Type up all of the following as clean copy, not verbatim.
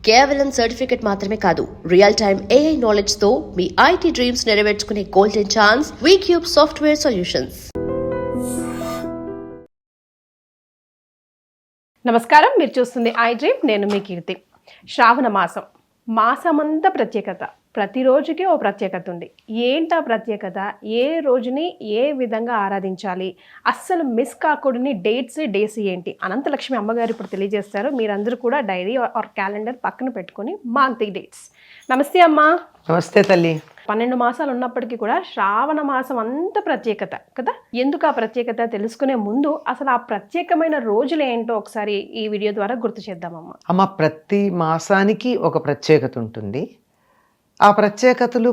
కేవలం సర్టిఫికెట్ మాత్రమే కాదు, రియల్ టైమ్ AI నాలెడ్జ్ తో మీ IT డ్రీమ్స్ నెరవేర్చుకునే golden chance Vcube software solutions. నమస్కారం, మీరు చూస్తుంది ఐ డ్రీమ్. నేను మీ కీర్తి. శ్రావణ మాసమంతా ప్రత్యేకత, ప్రతిరోజుకి ఓ ప్రత్యేకత ఉంది. ఏంటా ప్రత్యేకత? ఏ రోజుని ఏ విధంగా ఆరాధించాలి, అస్సలు మిస్ కాకూడని డేస్ ఏంటి? అనంతలక్ష్మి అమ్మగారు ఇప్పుడు తెలియజేస్తారు. మీరందరూ కూడా డైరీ ఆర్ క్యాలెండర్ పక్కన పెట్టుకొని మార్క్ ది డేట్స్. నమస్తే అమ్మా. నమస్తే తల్లి. 12 మాసాలు ఉన్నప్పటికీ కూడా శ్రావణ మాసం అంత ప్రత్యేకత కదా. ఎందుకు ఆ ప్రత్యేకత తెలుసుకునే ముందు అసలు ఆ ప్రత్యేకమైన రోజులు ఏంటో ఒకసారి ఈ వీడియో ద్వారా గుర్తు చేద్దామమ్మా. అమ్మ, ప్రతి మాసానికి ఒక ప్రత్యేకత ఉంటుంది. ఆ ప్రత్యేకతలు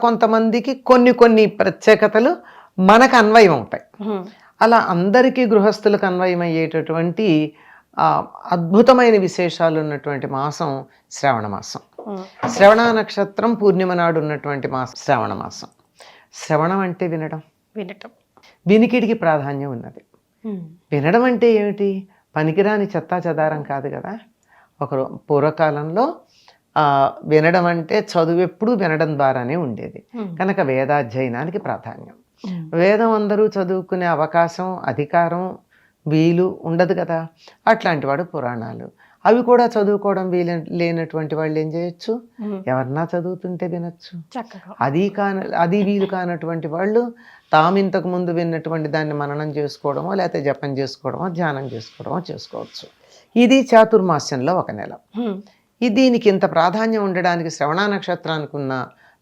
కొంతమందికి కొన్ని ప్రత్యేకతలు మనకు అన్వయం అవుతాయి. అలా అందరికీ గృహస్థులకు అన్వయం అయ్యేటటువంటి అద్భుతమైన విశేషాలు ఉన్నటువంటి మాసం శ్రావణ మాసం. శ్రవణ నక్షత్రం పూర్ణిమ నాడు ఉన్నటువంటి మాసం శ్రావణ మాసం. శ్రవణం అంటే వినడం. వినికిడికి ప్రాధాన్యం ఉన్నది. వినడం అంటే ఏమిటి? పనికిరాని చెత్తా చెదారం కాదు కదా. పూర్వకాలంలో వినడం అంటే చదువు ఎప్పుడూ వినడం ద్వారానే ఉండేది కనుక వేదాధ్యయనానికి ప్రాధాన్యం. వేదం అందరూ చదువుకునే అవకాశం, అధికారం, వీలు ఉండదు కదా. అట్లాంటి వాడు పురాణాలు, అవి కూడా చదువుకోవడం లేనటువంటి వాళ్ళు ఏం చేయొచ్చు? ఎవరన్నా చదువుతుంటే వినొచ్చు. అది వీలు కానటువంటి వాళ్ళు తాము ఇంతకు ముందు విన్నటువంటి దాన్ని మననం చేసుకోవడమో, లేకపోతే జపం చేసుకోవడమో, ధ్యానం చేసుకోవడమో చేసుకోవచ్చు. ఇది చాతుర్మాస్యంలో ఒక నెల. దీనికి ఇంత ప్రాధాన్యం ఉండడానికి శ్రవణ నక్షత్రానికి ఉన్న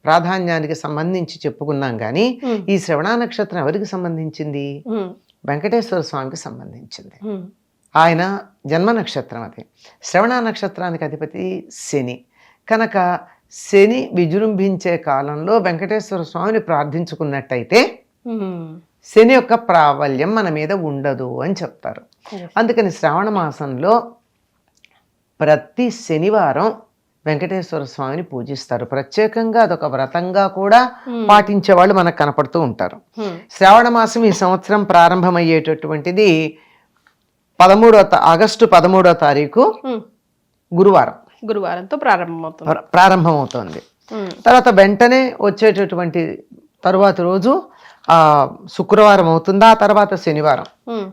ప్రాధాన్యానికి సంబంధించి చెప్పుకున్నాం. కానీ ఈ శ్రవణ నక్షత్రం ఎవరికి సంబంధించింది? వెంకటేశ్వర స్వామికి సంబంధించింది. ఆయన జన్మ నక్షత్రం అది. శ్రవణ నక్షత్రానికి అధిపతి శని కనుక శని విజృంభించే కాలంలో వెంకటేశ్వర స్వామిని ప్రార్థించుకున్నట్టయితే శని యొక్క ప్రాబల్యం మన మీద ఉండదు అని చెప్తారు. అందుకని శ్రావణ మాసంలో ప్రతి శనివారం వెంకటేశ్వర స్వామిని పూజిస్తారు. ప్రత్యేకంగా అదొక వ్రతంగా కూడా పాటించే వాళ్ళు మనకు కనపడుతూ ఉంటారు. శ్రావణ మాసం ఈ సంవత్సరం ప్రారంభమయ్యేటటువంటిది ఆగస్టు 13వ తారీఖు గురువారంతో ప్రారంభమవుతోంది. తర్వాత వెంటనే వచ్చేటటువంటి తరువాతి రోజు శుక్రవారం అవుతుంది. ఆ తర్వాత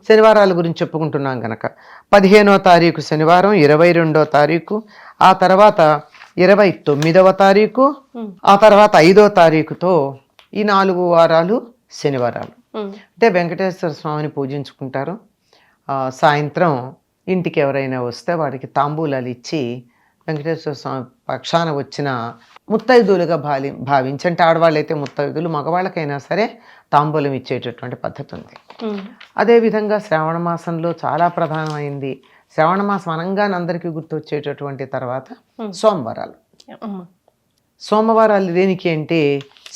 శనివారాల గురించి చెప్పుకుంటున్నాం కనుక 15వ తారీఖు శనివారం, 22వ తారీఖు, ఆ తర్వాత 29వ తారీఖు, ఆ తర్వాత 5వ తారీఖుతో ఈ 4 వారాలు శనివారాలు. అంటే వెంకటేశ్వర స్వామిని పూజించుకుంటారు. సాయంత్రం ఇంటికి ఎవరైనా వస్తే వాడికి తాంబూలాలు ఇచ్చి వెంకటేశ్వర స్వామి పక్షాన వచ్చిన ముత్తైదులుగా భావించి, అంటే ఆడవాళ్ళు అయితే ముత్తైదులు, మగవాళ్ళకైనా సరే తాంబూలం ఇచ్చేటటువంటి పద్ధతి ఉంది. అదేవిధంగా శ్రావణ మాసంలో చాలా ప్రధానమైంది. శ్రావణ మాసం అనగానే అందరికీ గుర్తొచ్చేటటువంటి తర్వాత సోమవారాలు దేనికి అంటే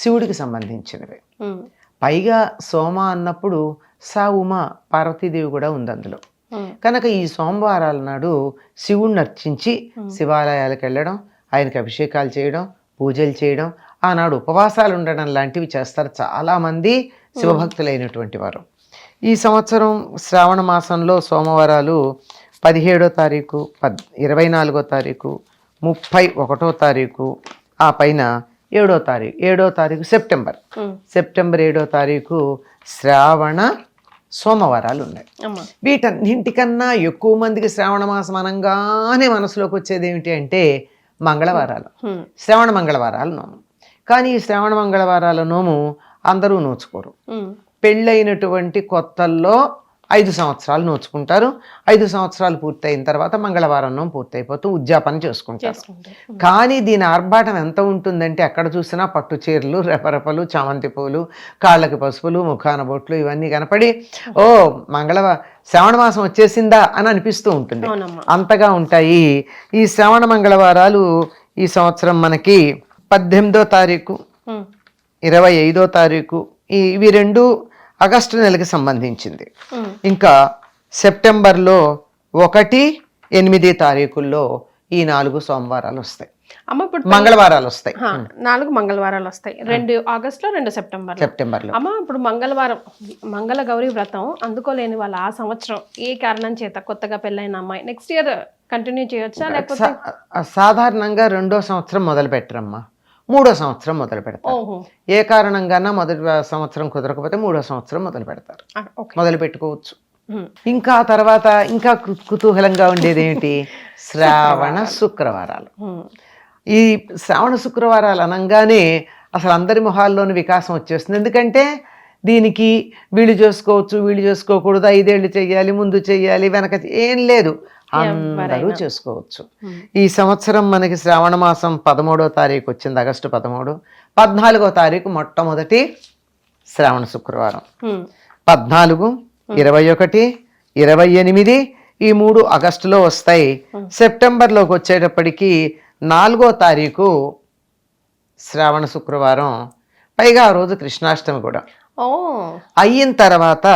శివుడికి సంబంధించినవి. పైగా సోమ అన్నప్పుడు ఉమా పార్వతీదేవి కూడా ఉంది అందులో. కనుక ఈ సోమవారాల నాడు శివుణ్ణి అర్చించి శివాలయాలకు వెళ్ళడం, ఆయనకి అభిషేకాలు చేయడం, పూజలు చేయడం, ఆనాడు ఉపవాసాలు ఉండడం లాంటివి చేస్తారు చాలామంది శివభక్తులైనటువంటి వారు. ఈ సంవత్సరం శ్రావణ మాసంలో సోమవారాలు 17వ తారీఖు, 24వ తారీఖు, 31వ తారీఖు, ఆ పైన 7వ తారీఖు సెప్టెంబర్ 7వ తారీఖు శ్రావణ సోమవారాలు ఉన్నాయి. వీటన్నింటికన్నా ఎక్కువ మందికి శ్రావణ మాసం అనగానే మనసులోకి వచ్చేది ఏమిటి అంటే మంగళవారాలు, శ్రావణ మంగళవారాలు నోము. కానీ ఈ శ్రావణ మంగళవారాల నోము అందరూ నోచుకోరు. పెళ్ళైనటువంటి కొత్తల్లో 5 సంవత్సరాలు నోచుకుంటారు. 5 సంవత్సరాలు పూర్తయిన తర్వాత మంగళవారం నోము పూర్తయిపోతూ ఉద్యాపన చేసుకుంటారు. కానీ దీని ఆర్భాటం ఎంత ఉంటుందంటే ఎక్కడ చూసినా పట్టు చీరలు, రెపరెపలు, చామంతి పూలు, కాళ్ళకి పసుపులు, ముఖాన బొట్లు ఇవన్నీ కనపడి శ్రావణ మాసం వచ్చేసిందా అని అనిపిస్తూ ఉంటుంది. అంతగా ఉంటాయి ఈ శ్రావణ మంగళవారాలు. ఈ సంవత్సరం మనకి 18వ తారీఖు, 25వ తారీఖు, ఇవి 2 ఆగస్టు నెలకి సంబంధించింది. ఇంకా సెప్టెంబర్లో 1, 8 తారీఖుల్లో ఈ 4 సోమవారాలు వస్తాయి. అమ్మ ఇప్పుడు మంగళవారాలు వస్తాయి. 4 మంగళవారాలు వస్తాయి. 2 ఆగస్టులో 2 సెప్టెంబర్లో. అమ్మ ఇప్పుడు మంగళవారం మంగళ గౌరీ వ్రతం అందుకోలేని వాళ్ళు ఆ సంవత్సరం ఏ కారణం చేత కొత్తగా పెళ్ళైన అమ్మాయి నెక్స్ట్ ఇయర్ కంటిన్యూ చేయొచ్చా లేకపోతే సాధారణంగా 2వ సంవత్సరం మొదలు పెట్టరమ్మా, 3వ సంవత్సరం మొదలు పెడతారు. ఓహో ఏ కారణంగానా మొదటి సంవత్సరం కుదరకపోతే 3వ సంవత్సరం మొదలు పెడతారు, ఓకే మొదలు పెట్టుకోవచ్చు. ఇంకా తర్వాత ఇంకా కుతూహలంగా ఉండేది ఏమిటి, శ్రావణ శుక్రవారాలు. ఈ శ్రావణ శుక్రవారాలు అనగానే అసలు అందరి మొహాల్లోని వికాసం వచ్చేస్తుంది. ఎందుకంటే దీనికి వీళ్ళు చేసుకోవచ్చు, వీళ్ళు చేసుకోకూడదు, 5 ఏళ్ళు చెయ్యాలి, ముందు చెయ్యాలి, వెనక ఏం లేదు, అందరూ చేసుకోవచ్చు. ఈ సంవత్సరం మనకి శ్రావణ మాసం 13వ తారీఖు వచ్చింది, ఆగస్టు 13. 14వ తారీఖు మొట్టమొదటి శ్రావణ శుక్రవారం. 14, 21, 28 ఈ 3 ఆగస్టులో వస్తాయి. సెప్టెంబర్లోకి వచ్చేటప్పటికి 4వ తారీఖు శ్రావణ శుక్రవారం, పైగా ఆ రోజు కృష్ణాష్టమి కూడా అయిన తర్వాత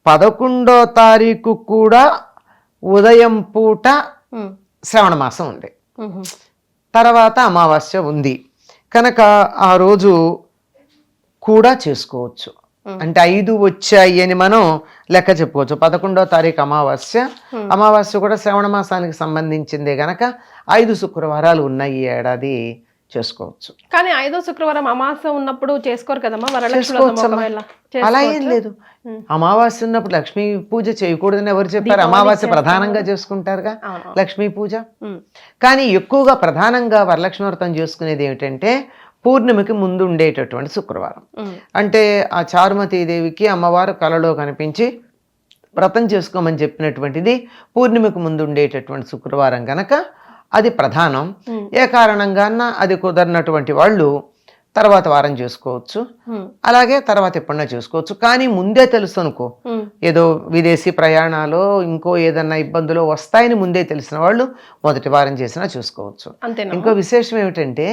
11వ తారీఖు కూడా ఉదయం పూట శ్రావణ మాసం ఉంది, తర్వాత అమావాస్య ఉంది కనుక ఆ రోజు కూడా చేసుకోవచ్చు. అంటే 5 వచ్చాయి అని మనం లెక్క చెప్పుకోవచ్చు. 11వ తారీఖు అమావాస్య, అమావాస్య కూడా శ్రావణ మాసానికి సంబంధించిందే గనక 5 శుక్రవారాలు ఉన్నాయి ఈ ఏడాది, చేసుకోవచ్చు. కానీ 5వ శుక్రవారం అమావాస్య ఉన్నప్పుడు చేసుకోరు కదమ్మా వరలక్ష్మి వ్రతం ఒకవేళ? అలా ఏం లేదు, అమావాస్య ఉన్నప్పుడు లక్ష్మీ పూజ చేయకూడదని ఎవరు చెప్పారు? అమావాస్య ప్రధానంగా చేసుకుంటారుగా లక్ష్మీ పూజ. కానీ ఎక్కువగా ప్రధానంగా వరలక్ష్మి వ్రతం చేసుకునేది ఏమిటంటే పూర్ణిమకి ముందు ఉండేటటువంటి శుక్రవారం. అంటే ఆ చారుమతీదేవికి అమ్మవారు కలలో కనిపించి వ్రతం చేసుకోమని చెప్పినటువంటిది పూర్ణిమకు ముందు ఉండేటటువంటి శుక్రవారం కనుక అది ప్రధానం. ఏ కారణంగా అది కుదరినటువంటి వాళ్ళు తర్వాత వారం చేసుకోవచ్చు, అలాగే తర్వాత ఎప్పుడన్నా చేసుకోవచ్చు. కానీ ముందే తెలుసు అనుకో, ఏదో విదేశీ ప్రయాణాలు ఇంకో ఏదన్నా ఇబ్బందులు వస్తాయని ముందే తెలిసిన వాళ్ళు మొదటి వారం చేసినా చూసుకోవచ్చు. ఇంకో విశేషం ఏమిటంటే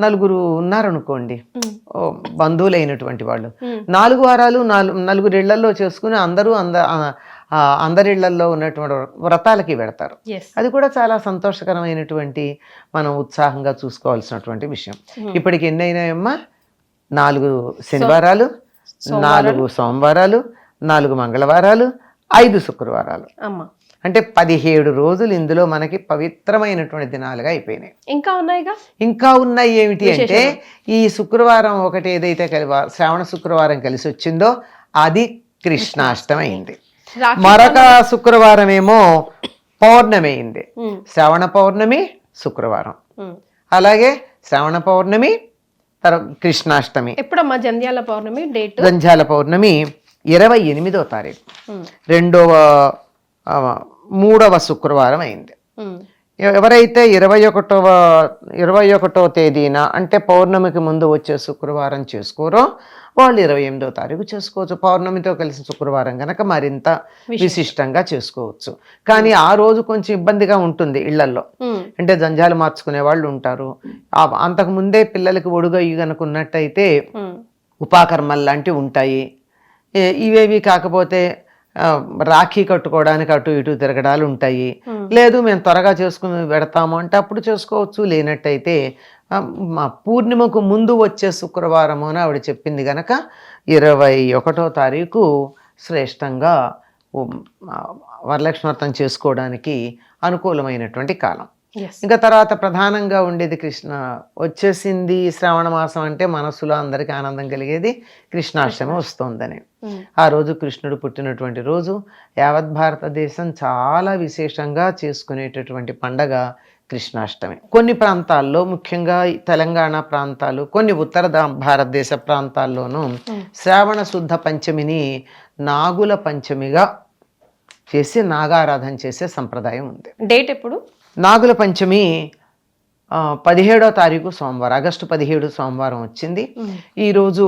4 ఉన్నారనుకోండి బంధువులైనటువంటి వాళ్ళు, 4 వారాలు 4 ఇళ్లలో చేసుకుని అందరిళ్లలో ఉన్నటువంటి వ్రతాలకి పెడతారు. అది కూడా చాలా సంతోషకరమైనటువంటి, మనం ఉత్సాహంగా చూసుకోవాల్సినటువంటి విషయం. ఇప్పటికి ఎన్ని అయినాయమ్మా? 4 శనివారాలు, 4 సోమవారాలు, 4 మంగళవారాలు, 5 శుక్రవారాలు. అంటే 17 రోజులు ఇందులో మనకి పవిత్రమైనటువంటి దినాలుగా అయిపోయినాయి. ఇంకా ఉన్నాయి ఏమిటి అంటే ఈ శుక్రవారం ఒకటి ఏదైతే శ్రావణ శుక్రవారం కలిసి వచ్చిందో అది కృష్ణాష్టమి అయింది. మరొక శుక్రవారం ఏమో పౌర్ణమి అయింది, శ్రావణ పౌర్ణమి శుక్రవారం. అలాగే శ్రావణ పౌర్ణమి కృష్ణాష్టమి. ఎప్పుడమ్మా జంధ్యాల పౌర్ణమి డేట్? జంధ్యాల పౌర్ణమి 28వ తారీఖు, 3వ శుక్రవారం అయింది. ఎవరైతే 21వ తేదీన అంటే పౌర్ణమికి ముందు వచ్చే శుక్రవారం చేసుకోరో వాళ్ళు 28వ తారీఖు చేసుకోవచ్చు. పౌర్ణమితో కలిసి శుక్రవారం కనుక మరింత విశిష్టంగా చేసుకోవచ్చు. కానీ ఆ రోజు కొంచెం ఇబ్బందిగా ఉంటుంది ఇళ్లలో, అంటే జంజాలు మార్చుకునే వాళ్ళు ఉంటారు. అంతకుముందే పిల్లలకి ఒడుగయ్యి కనుక ఉన్నట్టయితే ఉపాకర్మలు లాంటివి ఉంటాయి. ఇవేవి కాకపోతే రాఖీ కట్టుకోవడానికి అటు ఇటు తిరగడాలు ఉంటాయి. లేదు మేము త్వరగా చేసుకుని పెడతాము అంటే అప్పుడు చేసుకోవచ్చు. లేనట్టయితే మా పూర్ణిమకు ముందు వచ్చే శుక్రవారము అని ఆవిడ చెప్పింది కనుక 21వ తారీఖు శ్రేష్టంగా వరలక్ష్మి వ్రతం చేసుకోవడానికి అనుకూలమైనటువంటి కాలం. ఇంకా తర్వాత ప్రధానంగా ఉండేది కృష్ణ వచ్చేసింది. శ్రావణ మాసం అంటే మనస్సులో అందరికీ ఆనందం కలిగేది కృష్ణాష్టమి వస్తోందని. ఆ రోజు కృష్ణుడు పుట్టినటువంటి రోజు. యావత్ భారతదేశం చాలా విశేషంగా చేసుకునేటటువంటి పండగ కృష్ణాష్టమి. కొన్ని ప్రాంతాల్లో, ముఖ్యంగా తెలంగాణ ప్రాంతాలు, కొన్ని ఉత్తర భారతదేశ ప్రాంతాల్లోనూ శ్రావణ శుద్ధ పంచమిని నాగుల పంచమిగా చేసి నాగారాధన చేసే సంప్రదాయం ఉంది. డేట్ ఎప్పుడు? నాగుల పంచమి 17వ తారీఖు సోమవారం, ఆగస్టు 17 సోమవారం వచ్చింది. ఈరోజు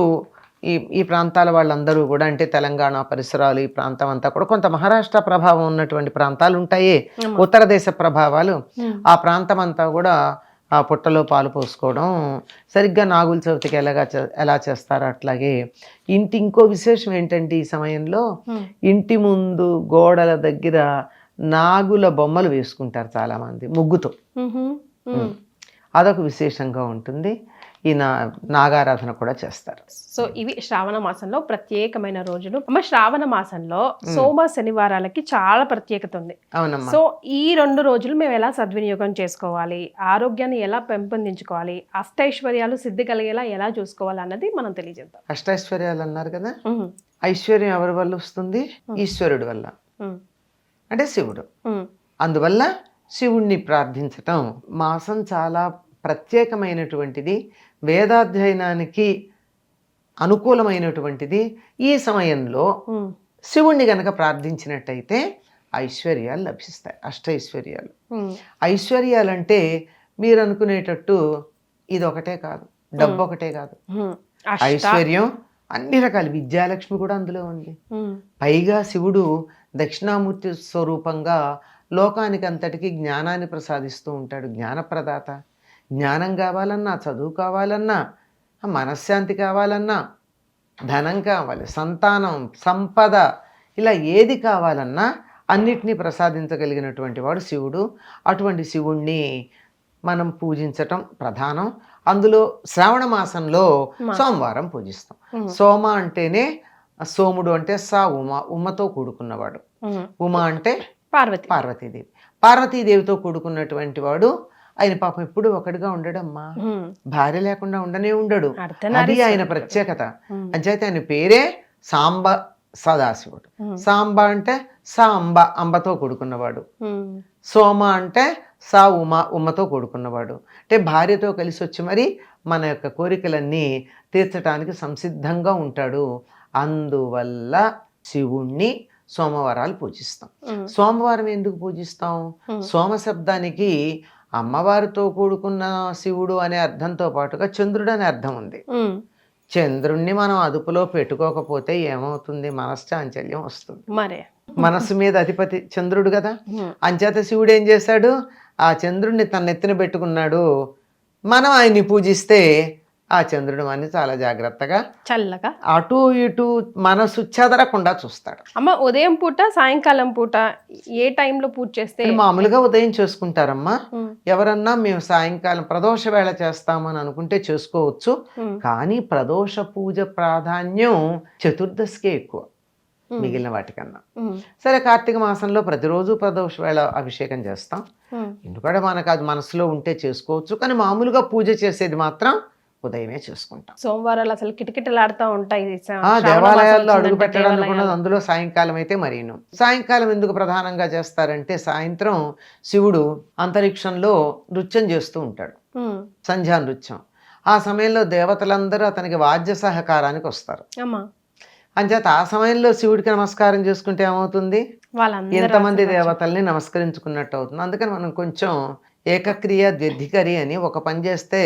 ఈ ప్రాంతాల వాళ్ళందరూ కూడా, అంటే తెలంగాణ పరిసరాలు ఈ ప్రాంతం అంతా కూడా, కొంత మహారాష్ట్ర ప్రభావం ఉన్నటువంటి ప్రాంతాలు ఉంటాయి, ఉత్తర దేశ ప్రభావాలు, ఆ ప్రాంతం అంతా కూడా ఆ పుట్టలో పాలు పోసుకోవడం సరిగ్గా నాగుల చవితికి ఎలా చేస్తారో అట్లాగే ఇంకో విశేషం ఏంటంటే ఈ సమయంలో ఇంటి ముందు గోడల దగ్గర నాగుల బొమ్మలు వేసుకుంటారు చాలా మంది ముగ్గుతో. అదొక విశేషంగా ఉంటుంది. ఈ నాగారాధన కూడా చేస్తారు. సో ఇవి శ్రావణ మాసంలో ప్రత్యేకమైన రోజులు. అమ్మ, శ్రావణ మాసంలో సోమ శనివారాలకి చాలా ప్రత్యేకత ఉంది. అవునమ్మా. సో ఈ 2 రోజులు మేము ఎలా సద్వినియోగం చేసుకోవాలి, ఆరోగ్యాన్ని ఎలా పెంపొందించుకోవాలి, అష్టైశ్వర్యాలు సిద్ధి కలిగేలా ఎలా చూసుకోవాలి అన్నది మనం తెలియజేద్దాం. అష్టైశ్వర్యాలు అన్నారు కదా, ఐశ్వర్యం ఎవరి వల్ల వస్తుంది? ఈశ్వరుడి వల్ల, అంటే శివుడు. అందువల్ల శివుణ్ణి ప్రార్థించటం మాసం చాలా ప్రత్యేకమైనటువంటిది, వేదాధ్యయనానికి అనుకూలమైనటువంటిది. ఈ సమయంలో శివుణ్ణి గనక ప్రార్థించినట్టయితే ఐశ్వర్యాలు లభిస్తాయి. అష్టైశ్వర్యాలు. ఐశ్వర్యాలంటే మీరు అనుకునేటట్టు ఇది ఒకటే కాదు, డబ్బు ఒకటే కాదు. ఐశ్వర్యం అన్ని రకాలు, విద్యాలక్ష్మి కూడా అందులో ఉంది. పైగా శివుడు దక్షిణామూర్తి స్వరూపంగా లోకానికి అంతటికి జ్ఞానాన్ని ప్రసాదిస్తూ ఉంటాడు. జ్ఞానప్రదాత. జ్ఞానం కావాలన్నా, చదువు కావాలన్నా, మనశ్శాంతి కావాలన్నా, ధనం కావాలి, సంతానం, సంపద, ఇలా ఏది కావాలన్నా అన్నిటినీ ప్రసాదించగలిగినటువంటి వాడు శివుడు. అటువంటి శివుణ్ణి మనం పూజించటం ప్రధానం. అందులో శ్రావణ మాసంలో సోమవారం పూజిస్తాం. సోమ అంటేనే సోముడు అంటే సా ఉమ, ఉమతో కూడుకున్నవాడు. ఉమ అంటే పార్వతీదేవి. పార్వతీదేవితో కూడుకున్నటువంటి వాడు. ఆయన పాపం ఎప్పుడు ఒకటిగా ఉండడమ్మా, భార్య లేకుండా ఉండనే ఉండడు. అది ఆయన ప్రత్యేకత. అంచేత ఆయన పేరే సాంబ సదాశివుడు. సాంబ అంటే సా అంబ, అంబతో కూడుకున్నవాడు. సోమ అంటే సా ఉమ, ఉమ్మతో కూడుకున్నవాడు. అంటే భార్యతో కలిసి వచ్చి మరి మన యొక్క కోరికలన్నీ తీర్చడానికి సంసిద్ధంగా ఉంటాడు. అందువల్ల శివుణ్ణి సోమవారాలు పూజిస్తాం. సోమవారం ఎందుకు పూజిస్తాం? సోమ శబ్దానికి అమ్మవారితో కూడుకున్న శివుడు అనే అర్థంతో పాటుగా చంద్రుడు అనే అర్థం ఉంది. చంద్రుణ్ణి మనం అదుపులో పెట్టుకోకపోతే ఏమవుతుంది? మనశ్చాంచల్యం వస్తుంది. మరే మనస్సు మీద అధిపతి చంద్రుడు కదా. అంచేత శివుడు ఏం చేశాడు? ఆ చంద్రుడిని తన నెత్తిన పెట్టుకున్నాడు. మనం ఆయన్ని పూజిస్తే ఆ చంద్రుడు అని చాలా జాగ్రత్తగా, చల్లగా అటు ఇటు మనసు చెదరకుండా చూస్తాడు. అమ్మ, ఉదయం పూట సాయంకాలం పూట ఏ టైంలో పూజ చేస్తే? మామూలుగా ఉదయం చేసుకుంటారమ్మా. ఎవరన్నా మేము సాయంకాలం ప్రదోష వేళ చేస్తామని అనుకుంటే చేసుకోవచ్చు. కానీ ప్రదోష పూజ ప్రాధాన్యం చతుర్దశికే ఎక్కువ మిగిలిన వాటికన్నా. సరే, కార్తీక మాసంలో ప్రతిరోజు ప్రదోష వేళ అభిషేకం చేస్తాం. ఎందుకంటే మనకు అది మనసులో ఉంటే చేసుకోవచ్చు. కానీ మామూలుగా పూజ చేసేది మాత్రం ఉదయమే చేసుకుంటాం. సోమవారాలు అసలు కిటకిటలాడుతూ ఉంటాయి. దేవాలయాల్లో అడుగు పెట్టడానికి ఉన్నది అందులో సాయంకాలం అయితే మరీను. సాయంకాలం ఎందుకు ప్రధానంగా చేస్తారంటే, సాయంత్రం శివుడు అంతరిక్షంలో నృత్యం చేస్తూ ఉంటాడు, సంధ్యా నృత్యం. ఆ సమయంలో దేవతలందరూ అతనికి వాద్య సహకారానికి వస్తారు. అంచేత ఆ సమయంలో శివుడికి నమస్కారం చేసుకుంటే ఏమవుతుంది? ఎంతమంది దేవతల్ని నమస్కరించుకున్నట్టు అవుతుంది. అందుకని మనం కొంచెం ఏకక్రియ ద్వ్యధికరి అని ఒక పని చేస్తే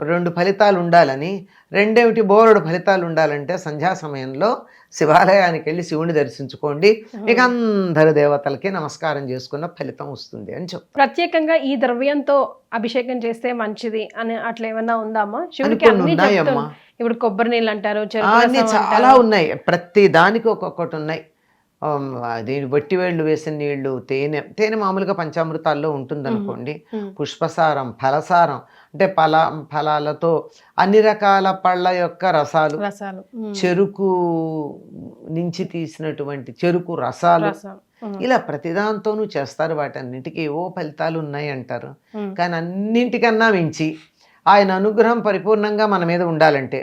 రెండు ఫలితాలు ఉండాలని, రెండేమిటి బోరెడు ఫలితాలు ఉండాలంటే సంధ్యా సమయంలో శివాలయానికి వెళ్ళి శివుని దర్శించుకోండి, మీకు అందరు దేవతలకి నమస్కారం చేసుకున్న ఫలితం వస్తుంది అని చెప్పు. ప్రత్యేకంగా ఈ ద్రవ్యంతో అభిషేకం చేస్తే మంచిది అని అట్లా ఏమన్నా ఉందామా? శివుడికి ఉన్నాయమ్మా. ఇప్పుడు కొబ్బరి నీళ్ళు అంటారు, అన్ని చాలా ఉన్నాయి. ప్రతి దానికి ఒక్కొక్కటి ఉన్నాయి. దీని వట్టివేళ్ళు వేసిన నీళ్లు, తేనె మామూలుగా పంచామృతాల్లో ఉంటుంది అనుకోండి. పుష్పసారం, ఫలసారం అంటే ఫలాలతో అన్ని రకాల పళ్ళ యొక్క రసాలు, చెరుకు నుంచి తీసినటువంటి చెరుకు రసాలు, ఇలా ప్రతిదాంతోనూ చేస్తారు. వాటన్నిటికీ ఏవో ఫలితాలు ఉన్నాయి అంటారు. కానీ అన్నింటికన్నా మించి ఆయన అనుగ్రహం పరిపూర్ణంగా మన మీద ఉండాలంటే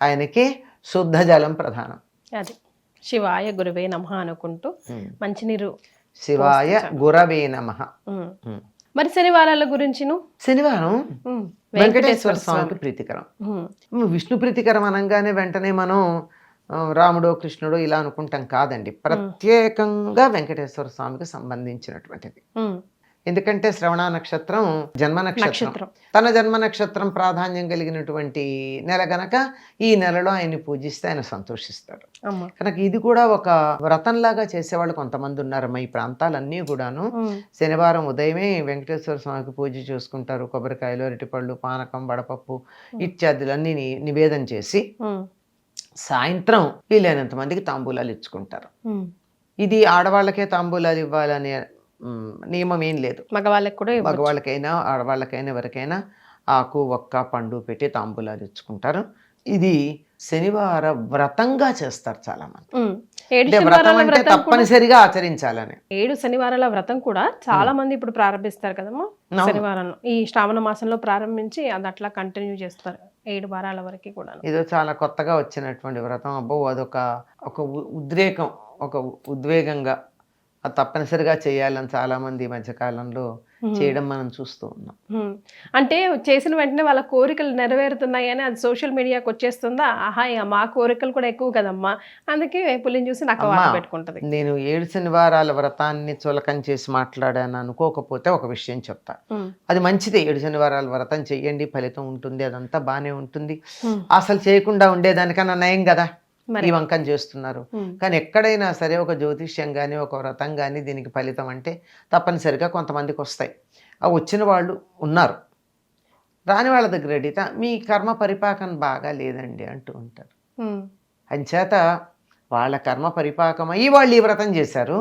ఆయనకి శుద్ధ జలం ప్రధానం. అది శివాయ గురవే నమః అనుకుంటూ మంచినీరు. శివాయ గురవే నమః. మరి శనివారాల గురించి? శనివారం వెంకటేశ్వర స్వామికి ప్రీతికరం. విష్ణు ప్రీతికరం అనగానే వెంటనే మనం రాముడో కృష్ణుడో ఇలా అనుకుంటాం కాదండి. ప్రత్యేకంగా వెంకటేశ్వర స్వామికి సంబంధించినటువంటిది. ఎందుకంటే శ్రవణ నక్షత్రం జన్మ నక్షత్రం. తన జన్మ నక్షత్రం ప్రాధాన్యం కలిగినటువంటి నెల గనక ఈ నెలలో ఆయన్ని పూజిస్తే ఆయన సంతోషిస్తాడు కనుక ఇది కూడా ఒక వ్రతంలాగా చేసేవాళ్ళు కొంతమంది ఉన్నారమ్మా. ఈ ప్రాంతాలన్నీ కూడాను శనివారం ఉదయమే వెంకటేశ్వర స్వామికి పూజ చేసుకుంటారు. కొబ్బరికాయలు, అరటిపళ్ళు, పానకం, వడపప్పు ఇత్యాదులన్నీ నివేదన చేసి సాయంత్రం వీలైనంత మందికి తాంబూలాలు ఇచ్చుకుంటారు. ఇది ఆడవాళ్ళకే తాంబూలాలు ఇవ్వాలనే నియమం ఏం లేదు. మగవాళ్ళకైనా ఆడవాళ్ళకైనా ఎవరికైనా ఆకు ఒక్క పండు పెట్టి తాంబూలాలు ఇచ్చుకుంటారు. ఇది శనివార వ్రతంగా చేస్తారు చాలా మంది. ఏడు అంటే వ్రతం శనివారాల అంటే వ్రతం కూడా తప్పనిసరిగా ఆచరించాలని. 7 శనివారాల వ్రతం కూడా చాలా మంది ఇప్పుడు ప్రారంభిస్తారు కదమ్మా. అవును. శనివారంలో ఈ శ్రావణ మాసంలో ప్రారంభించి అది అట్లా కంటిన్యూ చేస్తారు 7 వారాల వరకు కూడా. ఏదో చాలా కొత్తగా వచ్చినటువంటి వ్రతం. అబ్బో అదొక ఉద్రేకం, ఒక ఉద్వేగంగా అది తప్పనిసరిగా చేయాలని చాలా మంది ఈ మధ్యకాలంలో చేయడం మనం చూస్తూ ఉన్నాం. అంటే చేసిన వెంటనే వాళ్ళ కోరికలు నెరవేరుతున్నాయి అని అది సోషల్ మీడియాకి వచ్చేస్తుందా? ఆహా ఇక మా కోరికలు కూడా ఎక్కువ కదమ్మా, అందుకే పులిని చూసి నాకు వాత పెట్టుకుంటది. నేను 7 శనివారాల వ్రతాన్ని చులకం చేసి మాట్లాడాను అనుకోకపోతే ఒక విషయం చెప్తా. అది మంచిదే, 7 శనివారాల వ్రతం చెయ్యండి, ఫలితం ఉంటుంది, అదంతా బానే ఉంటుంది. అసలు చేయకుండా ఉండేదానికన్నా నయం కదా ఈ వంకం చేస్తున్నారు. కానీ ఎక్కడైనా సరే ఒక జ్యోతిష్యం కానీ ఒక వ్రతం కానీ దీనికి ఫలితం అంటే తప్పనిసరిగా కొంతమందికి వస్తాయి. ఆ వచ్చిన వాళ్ళు ఉన్నారు, రాని వాళ్ళ దగ్గర అడిగితే మీ కర్మ పరిపాకం బాగా లేదండి అంటూ ఉంటారు. అంచేత వాళ్ళ కర్మ పరిపాకం అయ్యి వాళ్ళు ఈ వ్రతం చేశారు,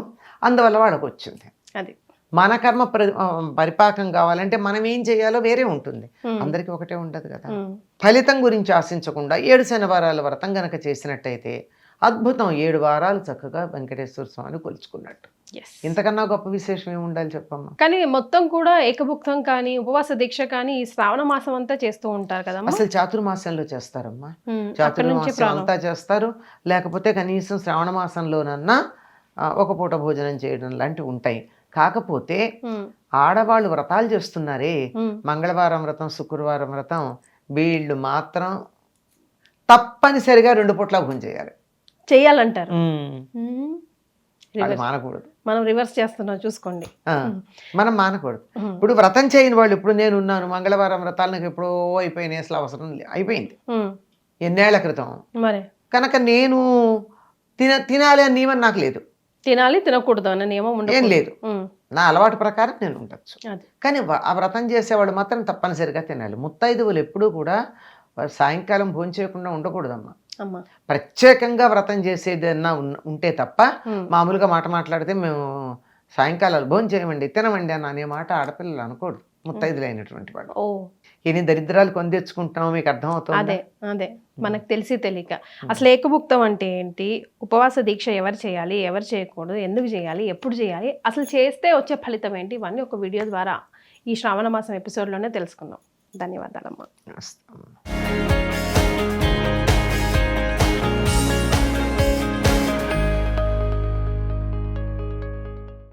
అందువల్ల వాళ్ళకు వచ్చింది. అది మన కర్మ పరిపాకం కావాలంటే మనం ఏం చేయాలో వేరే ఉంటుంది, అందరికీ ఒకటే ఉండదు కదా. ఫలితం గురించి ఆశించకుండా 7 శనివారాల వ్రతం గనక చేసినట్టయితే అద్భుతం, 7 వారాలు చక్కగా వెంకటేశ్వర స్వామిని కొలుచుకున్నట్టు. ఇంతకన్నా గొప్ప విశేషం ఏమి ఉండాలి చెప్పమ్మా. కానీ మొత్తం కూడా ఏకభుక్తం కానీ ఉపవాస దీక్ష కానీ ఈ శ్రావణ మాసం అంతా చేస్తూ ఉంటారు కదా. అసలు చాతుర్మాసంలో చేస్తారమ్మా, చాతుర్మాసం అంతా చేస్తారు. లేకపోతే కనీసం శ్రావణ మాసంలోనన్నా ఒక పూట భోజనం చేయడం లాంటివి ఉంటాయి. కాకపోతే ఆడవాళ్ళు వ్రతాలు చేస్తున్నారే, మంగళవారం వ్రతం, శుక్రవారం వ్రతం, వీళ్ళు మాత్రం తప్పనిసరిగా 2 పూట్ల భోజనం చేయాలంటారు. అది మానకూడదు. మనం రివర్స్ చేస్తున్నాం చూసుకోండి. మనం మానకూడదు. ఇప్పుడు వ్రతం చేయని వాళ్ళు, ఇప్పుడు నేను ఉన్నాను, మంగళవారం వ్రతాలు నాకు ఎప్పుడో అయిపోయినాయి, అసలు అవసరం అయిపోయింది ఎన్నేళ్ల క్రితం. మరి కనుక నేను తినాలి అని నియమం నాకు లేదు, తినాలి తినకూడదు అన్న నియమం ఏం లేదు. నా అలవాటు ప్రకారం నేను ఉండొచ్చు. కానీ ఆ వ్రతం చేసేవాళ్ళు మాత్రం తప్పనిసరిగా తినాలి. ముత్తైదువులు ఎప్పుడూ కూడా సాయంకాలం భోజనం చేయకుండా ఉండకూడదమ్మా. ప్రత్యేకంగా వ్రతం చేసేది అన్నా ఉంటే తప్ప మామూలుగా మాట మాట్లాడితే మేము సాయంకాలాలు భోజనం చేయమండి, తినమండి అనే మాట ఆడపిల్లలు అనకూడదు, ముత్తైదులైనటువంటి వాళ్ళు. ఎన్ని దరిద్రాలు కొని తెచ్చుకుంటున్నాం మీకు అర్థమవుతుంది. అదే అదే మనకు తెలిసి తెలియక అసలు ఏకభుక్తం అంటే ఏంటి, ఉపవాస దీక్ష ఎవరు చేయాలి, ఎవరు చేయకూడదు, ఎందుకు చేయాలి, ఎప్పుడు చేయాలి, అసలు చేస్తే వచ్చే ఫలితం ఏంటి, ఇవన్నీ ఒక వీడియో ద్వారా ఈ శ్రావణ మాసం ఎపిసోడ్లోనే తెలుసుకుందాం. ధన్యవాదాలమ్మా.